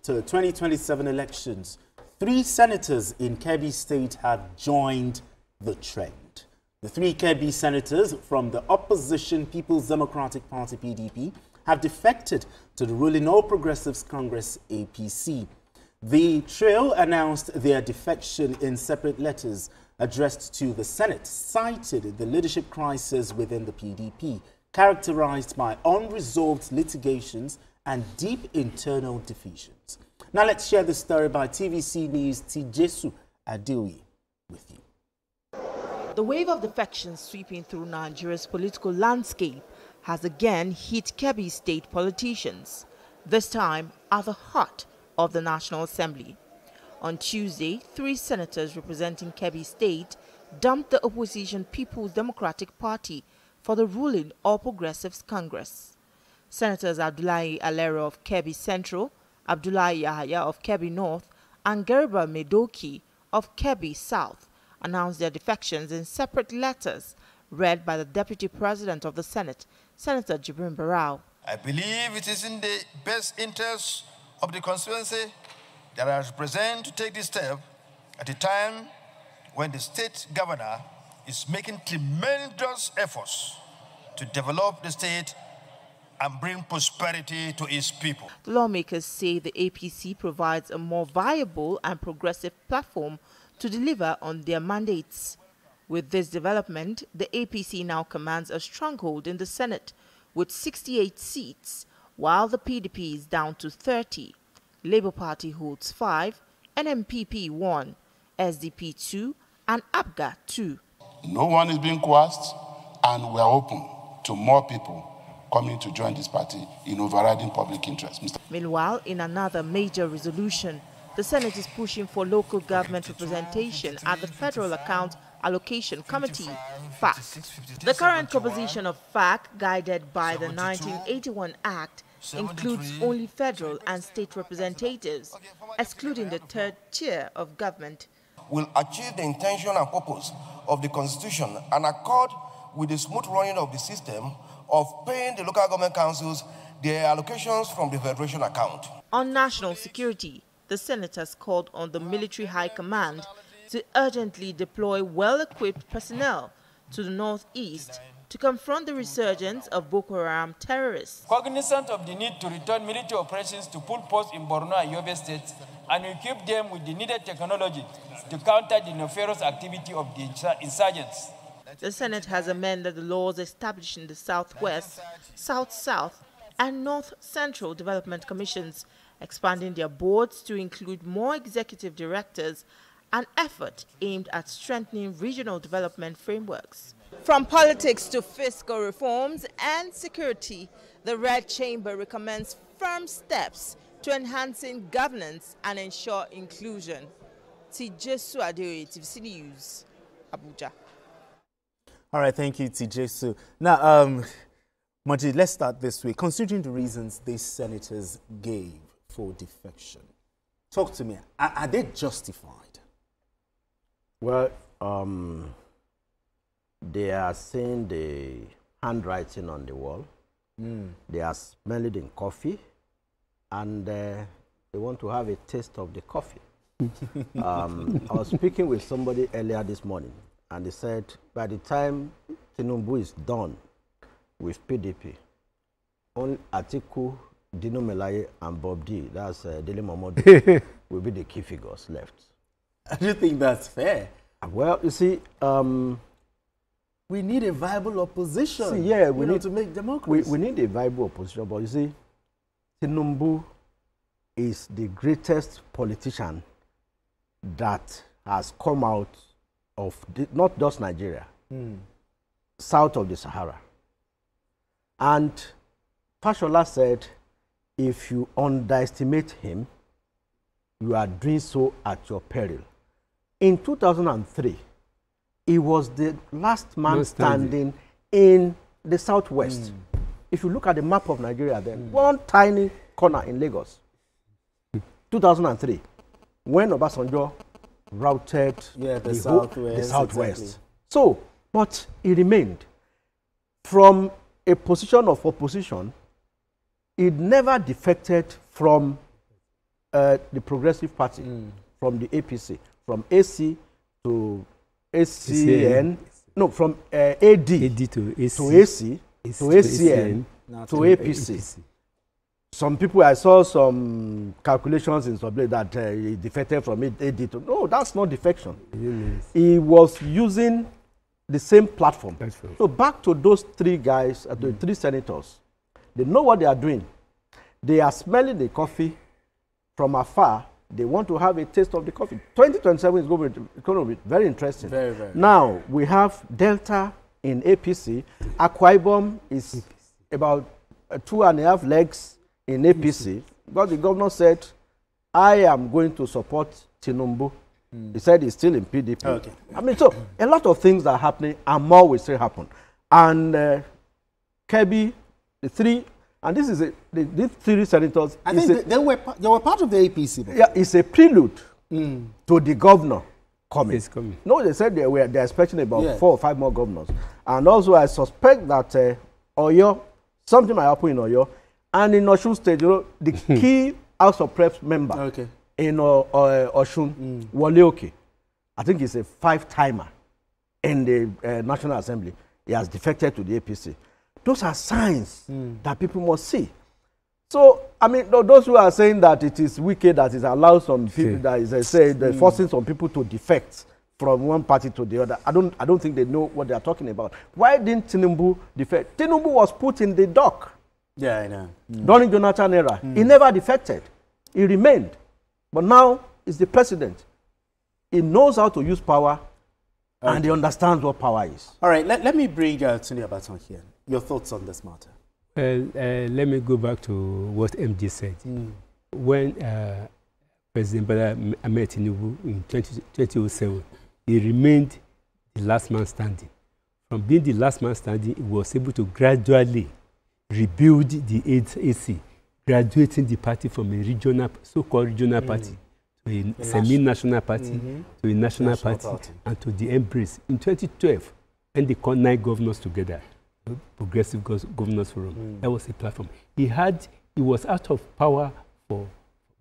to the 2027 elections, 3 senators in Kebbi State have joined the trend. The 3 Kebbi senators from the opposition People's Democratic Party (PDP) have defected to the ruling All Progressives Congress (APC). The trio announced their defection in separate letters addressed to the Senate, cited the leadership crisis within the PDP, characterized by unresolved litigations and deep internal divisions. Now let's share the story by TVC News' Tijesu Adeoye with you. The wave of defections sweeping through Nigeria's political landscape has again hit Kebbi State politicians, this time at the heart of the National Assembly. On Tuesday, 3 senators representing Kebbi State dumped the opposition People's Democratic Party for the ruling All Progressives Congress. Senators Abdullahi Aliero of Kebbi Central, Abdullahi Yahaya of Kebbi North, and Garba Maidoki of Kebbi South announced their defections in separate letters read by the Deputy President of the Senate, Senator Jibrin Barau. I believe it is in the best interest of the constituency that I represent to take this step at a time when the state governor is making tremendous efforts to develop the state and bring prosperity to its people. The lawmakers say the APC provides a more viable and progressive platform to deliver on their mandates. With this development, the APC now commands a stronghold in the Senate with 68 seats, while the PDP is down to 30. Labour Party holds 5, NMPP 1, SDP 2, and ABGA 2. No one is being coerced, and we are open to more people coming to join this party in overriding public interest. Meanwhile, in another major resolution, the Senate is pushing for local government representation at the Federal Account Allocation Committee, FAC. The current composition of FAC, guided by the 1981 Act, includes only federal and state representatives, excluding the 3rd tier of government. Will achieve the intention and purpose of the Constitution and accord with the smooth running of the system of paying the local government councils their allocations from the Federation account. On national security, the senators called on the military high command to urgently deploy well-equipped personnel to the northeast to confront the resurgence of Boko Haram terrorists. Cognizant of the need to return military operations to full post in Borno and Yobe states and equip them with the needed technology to counter the nefarious activity of the insurgents. The Senate has amended the laws establishing the Southwest, South-South, and North-Central Development Commissions, expanding their boards to include more executive directors, an effort aimed at strengthening regional development frameworks. From politics to fiscal reforms and security, the Red Chamber recommends firm steps to enhancing governance and ensure inclusion. Tijesu Adeoye, TVC News, Abuja. All right, thank you, Tijesu. Now, Majid, let's start this way. Considering the reasons these senators gave for defection, talk to me. Are they justified? Well, they are seeing the handwriting on the wall. They are smelling in coffee, and they want to have a taste of the coffee. I was speaking with somebody earlier this morning, and they said by the time Tinubu is done with PDP, only Atiku, Dino Melaye, and Bob D, that's Dele Momodu, will be the key figures left. I don't think that's fair. Well, you see, we need a viable opposition. See, yeah, we need to make democracy. We need a viable opposition, but you see, Tinubu is the greatest politician that has come out of not just Nigeria, south of the Sahara. And Fashola said, if you underestimate him, you are doing so at your peril. In 2003, he was the last man standing in the southwest. If you look at the map of Nigeria then, one tiny corner in Lagos, 2003, when Obasanjo routed the southwest. Exactly. So, but he remained. From a position of opposition, he never defected from the Progressive Party from the APC, from AC to ACN, no, from AD to AC to ACN to APC. Some people, I saw some calculations in some place that he defected from AD to, no, that's not defection. He was using the same platform. So back to those three guys, the three senators, they know what they are doing. They are smelling the coffee from afar. They want to have a taste of the coffee. 2027 is going to be very interesting. Very, very. Now, we have Delta in APC. Akwa Ibom is about 2.5 legs in APC. But the governor said, I am going to support Tinubu. He said he's still in PDP. Okay. I mean, so a lot of things are happening and more will still happen. And Kebbi, the three, and this is these three senators. I think they were part of the APC. Though. Yeah, it's a prelude to the governor coming. It's coming. No, they said they're expecting about 4 or 5 more governors. And also, I suspect that Oyo, something might happen in Oyo, and in Osun State, you know, the key House of Reps member in Osun, Wole Oke, I think he's a 5-timer in the National Assembly. He has defected to the APC. Those are signs that people must see. So, I mean, those who are saying that it is wicked that it allows some people, that is, forcing some people to defect from one party to the other, I don't think they know what they are talking about. Why didn't Tinubu defect? Tinubu was put in the dock. Yeah, I know. During Jonathan era. He never defected. He remained. But now, he's the president. He knows how to use power, and he understands what power is. All right, let me bring Tony Abaton here. Your thoughts on this matter? Let me go back to what MJ said. When President Bola Ahmed Tinubu in 2007, he remained the last man standing. From being the last man standing, he was able to gradually rebuild the AC, graduating the party from a regional, so-called regional party to a semi-national party, to a national party, and to the embrace. In 2012, when they called 9 governors together, Progressive Governors Forum, that was a platform. He was out of power for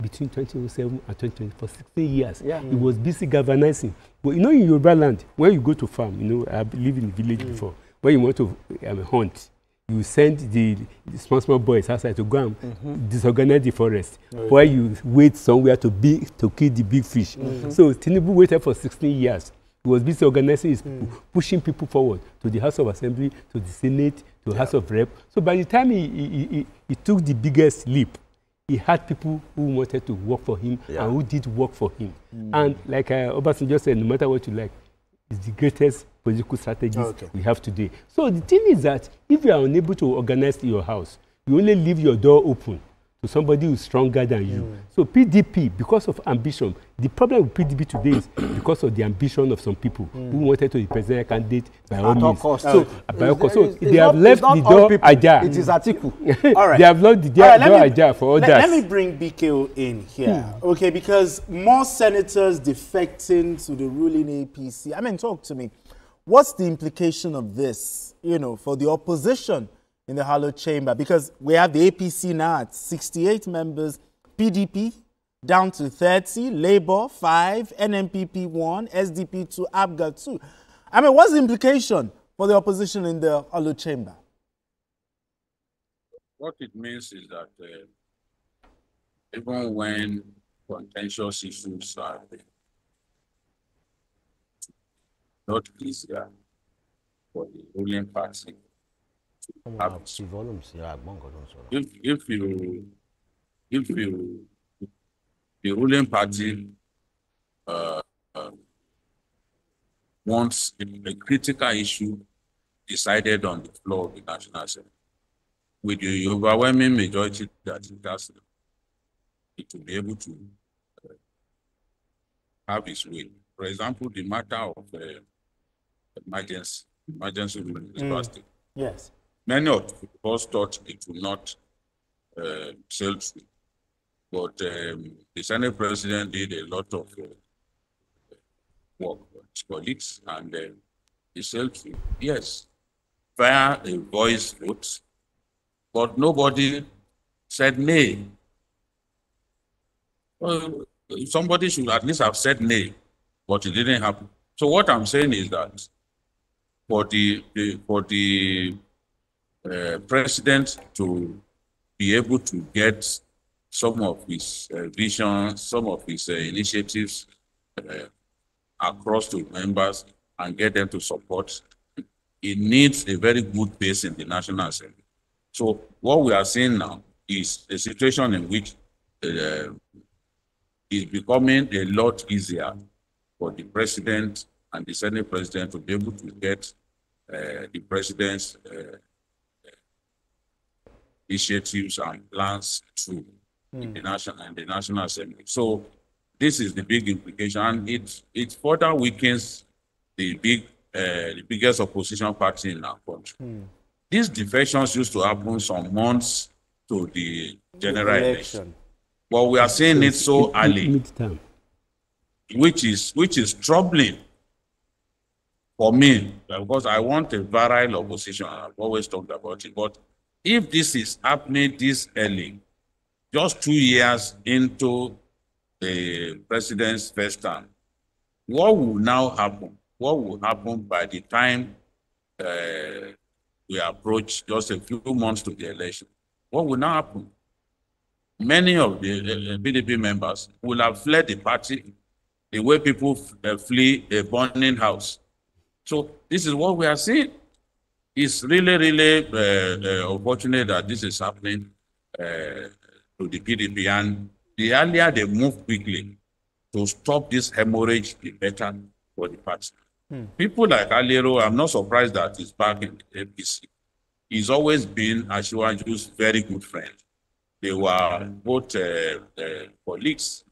between 2007 and 2020 for 16 years. He was busy galvanizing. But you know, in Yoruba land, when you go to farm, you know, I live in the village before, when you want to hunt, you send the small boys outside to go and disorganize the forest, while you wait somewhere to kill the big fish. So Tinubu waited for 16 years. He was busy organizing, pushing people forward to the House of Assembly, to the Senate, to the House of Rep. So by the time he took the biggest leap, he had people who wanted to work for him and who did work for him. And like Obasanjo said, no matter what you like, it's the greatest political strategist we have today. So the thing is that if you are unable to organize your house, you only leave your door open to somebody who is stronger than you. So PDP, because of ambition, the problem with PDP today is because of the ambition of some people who wanted to be presidential candidate by all means. So, they have left the door ajar. It is article. All right. They have left the door ajar for others. Let me bring BKO in here. Okay, because more senators defecting to the ruling APC. I mean, talk to me. What's the implication of this, you know, for the opposition in the Hollow Chamber? Because we have the APC now at 68 members, PDP down to 30, Labour 5, NMPP 1, SDP 2, ABGA 2. I mean, what's the implication for the opposition in the Hollow Chamber? What it means is that even when contentious issues are not easier for the ruling party, if the ruling party wants a critical issue decided on the floor of the National Assembly, with the overwhelming majority that it has, it will be able to have its way. For example, the matter of emergency ruling in the state. Yes. Many of us thought it would not sail through, but the Senate President did a lot of work with his colleagues, and he sailed through. Yes, via a voice vote, but nobody said nay. Somebody should at least have said nay, but it didn't happen. So what I'm saying is that for the president to be able to get some of his visions, some of his initiatives across to members and get them to support, it needs a very good base in the National Assembly. So what we are seeing now is a situation in which it's becoming a lot easier for the president and the Senate president to be able to get the president's initiatives and plans through in the National Assembly. So this is the big implication, and it further weakens the biggest opposition party in our country. These defections used to happen some months to the general election. But we are seeing it so early, which is troubling for me, because I want a virile opposition. I've always talked about it. But if this is happening this early, just 2 years into the president's first term, what will now happen? What will happen by the time we approach just a few months to the election? What will now happen? Many of the PDP members will have fled the party the way people flee a burning house. So this is what we are seeing. It's really, really unfortunate that this is happening to the PDP. And the earlier they move quickly to stop this hemorrhage, the better for the party. People like Aliero, I'm not surprised that he's back in the APC. He's always been Asiwaju's very good friend. They were both colleagues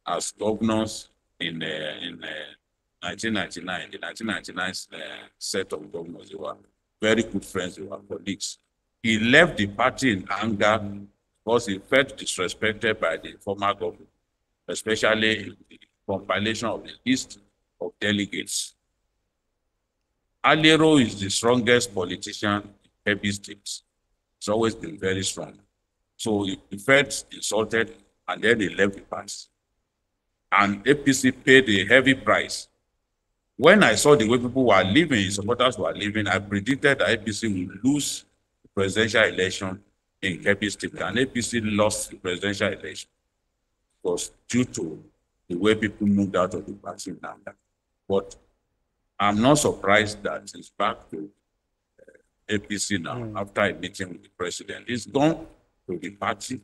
as governors in 1999, the 1999 set of governors. They were very good friends, they were colleagues. He left the party in anger because he felt disrespected by the former government, especially in the compilation of the list of delegates. Aliero is the strongest politician in Kebbi State. He's always been very strong. So he felt insulted, and then he left the party. And APC paid a heavy price. When I saw the way people were leaving, his supporters were leaving, I predicted that APC would lose the presidential election in Kebbi State. And APC lost the presidential election. It was due to the way people moved out of the party now. But I'm not surprised that he's back to APC now after a meeting with the president. He's gone to the party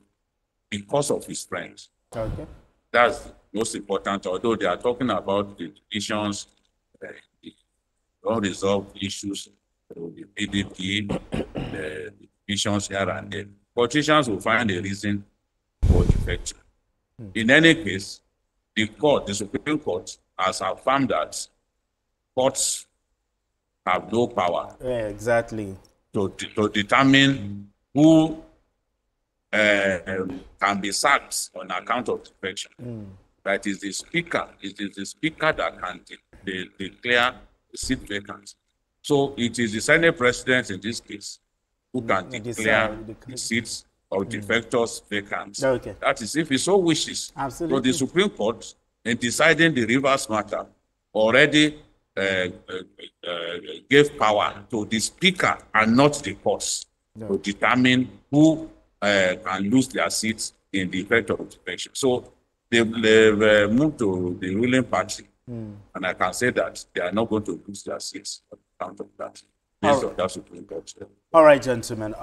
because of his friends. Okay. That's the most important, although they are talking about the divisions, the unresolved issues with the PDP, the divisions here and there. Politicians will find a reason for defection. In any case, the Supreme Court has affirmed that courts have no power. Yeah, exactly. To determine who can be sacked on account of defection. That is the speaker. It is the speaker that can declare the seat vacant. So it is the Senate president in this case who can declare the seats of defectors vacant. Okay. That is if he so wishes. Absolutely. So the Supreme Court, in deciding the Rivers matter, already gave power to the speaker and not the courts to determine who can lose their seats in the effect of defection. So they've moved to the ruling party, and I can say that they are not going to lose their seats on account of that, based on that Supreme Court. All right, gentlemen.